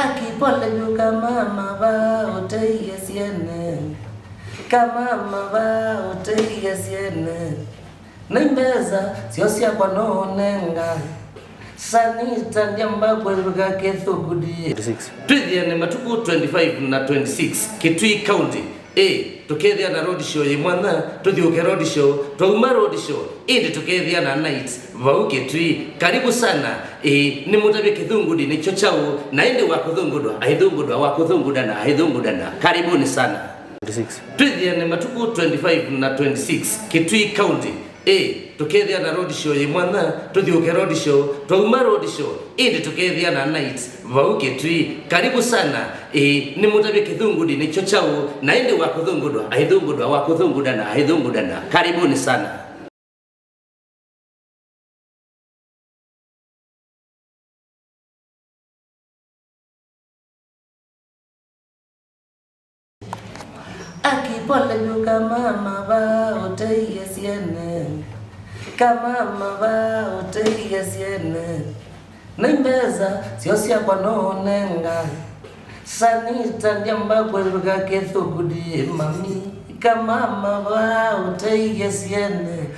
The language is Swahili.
Akipole yu kama ba utaiye siene, kama ba utaiye siene. Naimbeza siosia kwa nonenga sanita nyamba kweruka kethugudi. Twithiane matuku 25 na 26 Kitui County. Tukethia na road show yimwana tuthiuke road show twauma road show tukethia na night vau Kitui. Karibu sana. Ni mutabe kithungudi ni chochao na ende wa kuthungudwa aithungudwa wa kuthungudana aithungudana. Karibuni sana. Twithiane matuku 25 na 26 Kitui County. Tukethia na road show yimwana tuthiuke road show twauma road show tukethia na night vau Kitui. Karibu sana. Ni mutabe kithungudi ni chochao na ende wa kuthungudwa aithungudwa wa kuthungudana aithungudana. Karibuni sana. Akipole yu kama ba utaiye siene, kama ba utaiye siene. Naimbeza siosia kwa nonenga sanita nyamba kweruka kethugudi mami, kama ba utaiye siene.